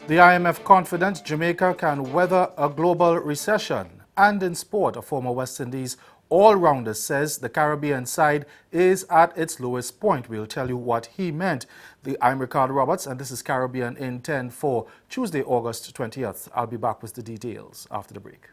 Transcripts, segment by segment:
The IMF confident Jamaica can weather a global recession. And in sport, a former West Indies all-rounder says the Caribbean side is at its lowest point. We'll tell you what he meant. I'm Ricardo Roberts, and this is Caribbean in 10 for Tuesday, August 20th. I'll be back with the details after the break.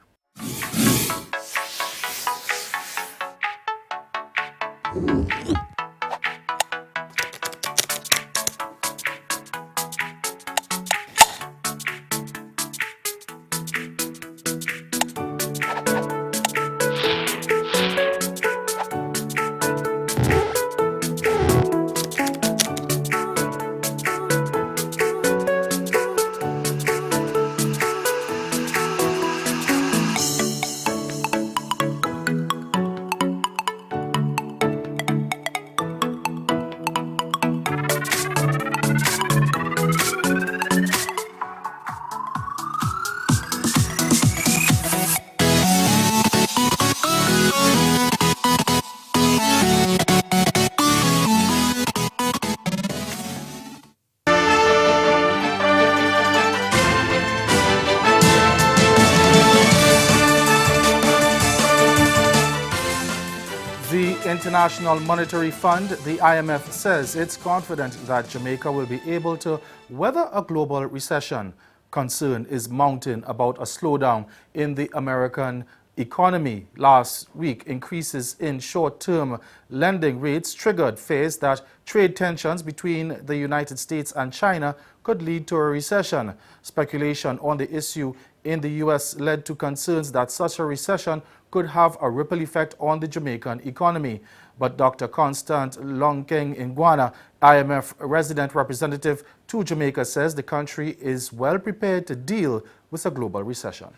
The International Monetary Fund, the IMF, says it's confident that Jamaica will be able to weather a global recession. Concern is mounting about a slowdown in the American economy. Last week, increases in short-term lending rates triggered fears that trade tensions between the United States and China could lead to a recession. Speculation on the issue in the U.S. led to concerns that such a recession could have a ripple effect on the Jamaican economy. But Dr. Constant Longking Iguana, IMF resident representative to Jamaica, says the country is well prepared to deal with a global recession.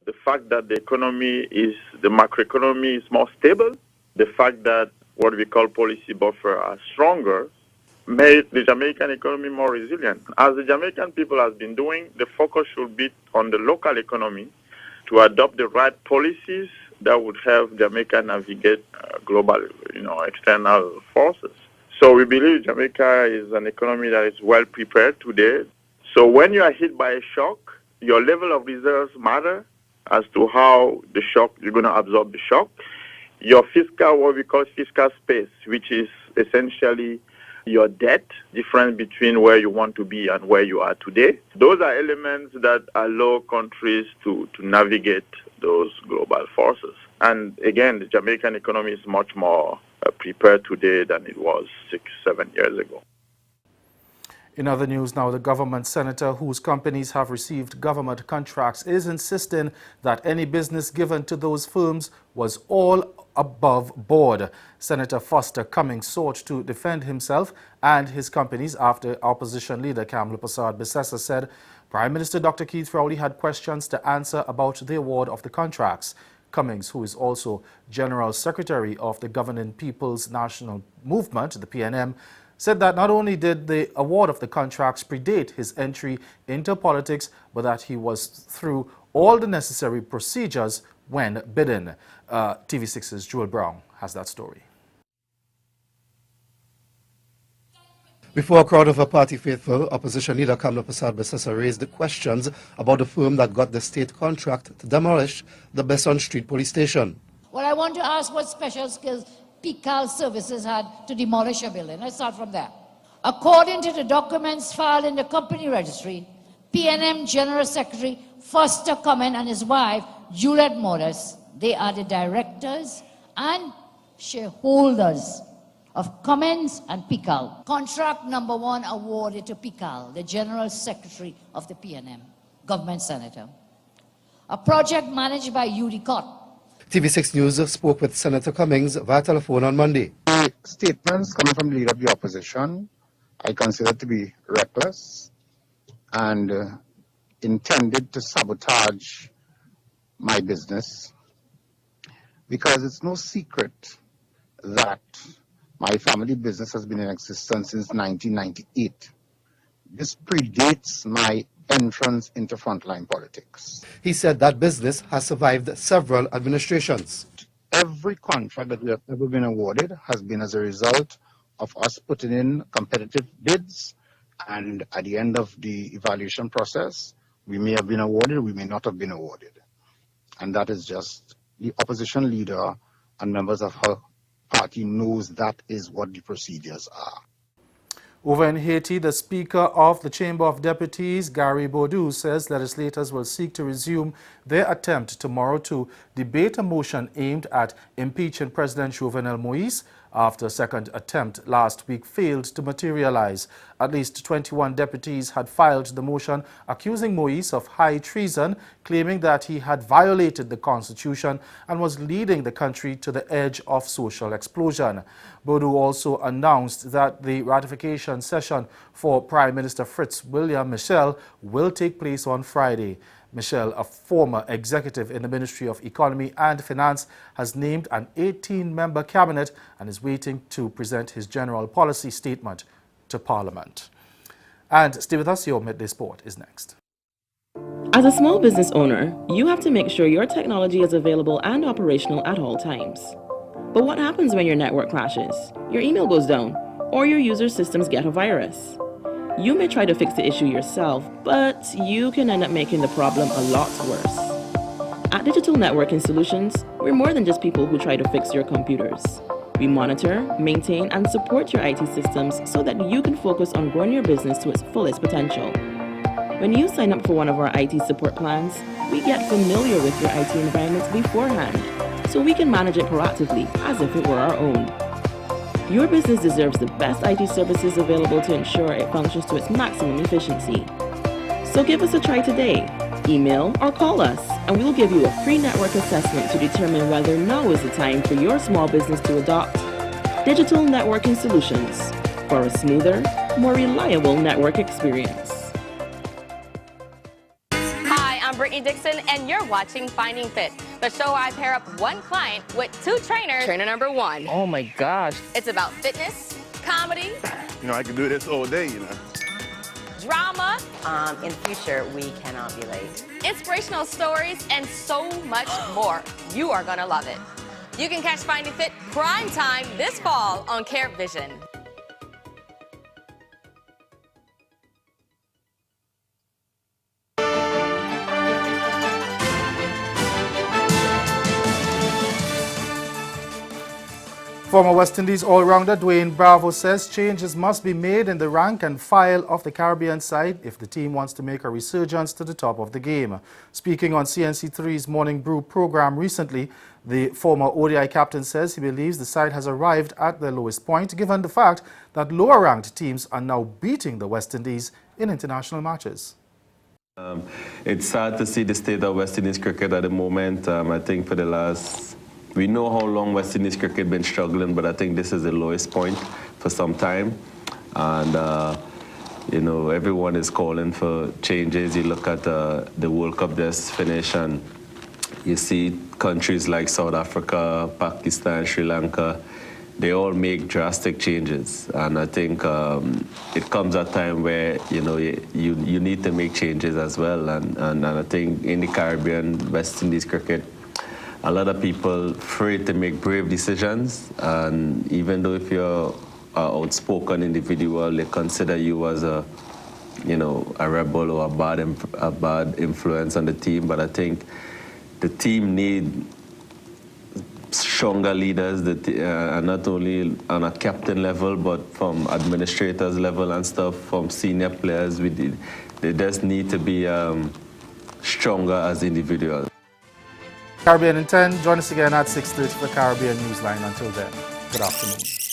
The fact that the macroeconomy is more stable, the fact that what we call policy buffer are stronger, made the Jamaican economy more resilient. As the Jamaican people has been doing, the focus should be on the local economy to adopt the right policies that would help Jamaica navigate global, external forces. So we believe Jamaica is an economy that is well prepared today. So when you are hit by a shock, your level of reserves matter as to how the shock, you're going to absorb the shock. Your fiscal, what we call fiscal space, which is essentially your debt, difference between where you want to be and where you are today. Those are elements that allow countries to navigate those global forces. And again, the Jamaican economy is much more prepared today than it was 6-7 years ago. In other news now, the government senator whose companies have received government contracts is insisting that any business given to those firms was all above board. Senator Foster Cummings sought to defend himself and his companies after opposition leader Kamla Persad-Bissessar said Prime Minister Dr. Keith Rowley had questions to answer about the award of the contracts. Cummings, who is also General Secretary of the Governing People's National Movement, the PNM, said that not only did the award of the contracts predate his entry into politics, but that he was through all the necessary procedures when bidding. TV6's Joel Brown has that story. Before a crowd of a party faithful, opposition leader Kamla Persad-Bissessar raised the questions about the firm that got the state contract to demolish the Besson Street police station. Well, I want to ask what special skills PICAL Services had to demolish a building. Let's start from there. According to the documents filed in the company registry, PNM General Secretary Foster Cummings and his wife, Juliet Morris, they are the directors and shareholders of Cummings and PICAL. Contract number 1 awarded to PICAL, the General Secretary of the PNM, Government Senator. A project managed by UD Cott. TV6 News spoke with Senator Cummings via telephone on Monday. The statements coming from the leader of the opposition, I consider to be reckless and intended to sabotage my business, because it's no secret that my family business has been in existence since 1998. This predates my entrance into frontline politics. He said that business has survived several administrations. Every contract that we have ever been awarded has been as a result of us putting in competitive bids And at the end of the evaluation process, we may have been awarded, we may not have been awarded. And that is just the opposition leader and members of her party knows that is what the procedures are. Over in Haiti, the Speaker of the Chamber of Deputies, Gary Boudou, says legislators will seek to resume their attempt tomorrow to debate a motion aimed at impeaching President Jovenel Moïse after a second attempt last week failed to materialize. At least 21 deputies had filed the motion accusing Moïse of high treason, claiming that he had violated the Constitution and was leading the country to the edge of social explosion. Boudou also announced that the ratification session for Prime Minister Fritz William Michel will take place on Friday. Michel, a former executive in the Ministry of Economy and Finance, has named an 18-member cabinet and is waiting to present his general policy statement to Parliament. And stay with us, your Midday Sport is next. As a small business owner, you have to make sure your technology is available and operational at all times. But what happens when your network crashes, your email goes down, or your user systems get a virus? You may try to fix the issue yourself, but you can end up making the problem a lot worse. At Digital Networking Solutions, we're more than just people who try to fix your computers. We monitor, maintain, and support your IT systems so that you can focus on growing your business to its fullest potential. When you sign up for one of our IT support plans, we get familiar with your IT environment beforehand, so we can manage it proactively as if it were our own. Your business deserves the best IT services available to ensure it functions to its maximum efficiency. So give us a try today. Email or call us, and we'll give you a free network assessment to determine whether now is the time for your small business to adopt Digital Networking Solutions for a smoother, more reliable network experience. Hi, I'm Brittany Dixon, and you're watching Finding Fit, the show I pair up one client with two trainers. Trainer number one. Oh my gosh. It's about fitness, comedy. You know, I can do this all day, you know. Drama. In future, we cannot be late. Inspirational stories, and so much more. You are gonna love it. You can catch Finding Fit prime time this fall on CaribVision. Former West Indies all-rounder Dwayne Bravo says changes must be made in the rank and file of the Caribbean side if the team wants to make a resurgence to the top of the game. Speaking on CNC3's Morning Brew program recently, the former ODI captain says he believes the side has arrived at their lowest point, given the fact that lower-ranked teams are now beating the West Indies in international matches. It's sad to see the state of West Indies cricket at the moment. I think for the last... We know how long West Indies cricket been struggling, but I think this is the lowest point for some time. And, you know, everyone is calling for changes. You look at the World Cup just finished, and you see countries like South Africa, Pakistan, Sri Lanka, they all make drastic changes. And I think it comes a time where, you know, you need to make changes as well. And I think in the Caribbean, West Indies cricket, a lot of people afraid to make brave decisions, and even though if you're an outspoken individual, they consider you as a rebel or a bad influence on the team. But I think the team need stronger leaders, and not only on a captain level, but from administrators level and stuff, from senior players. They just need to be stronger as individuals. Caribbean in 10, join us again at 6:30 for Caribbean Newsline. Until then, good afternoon.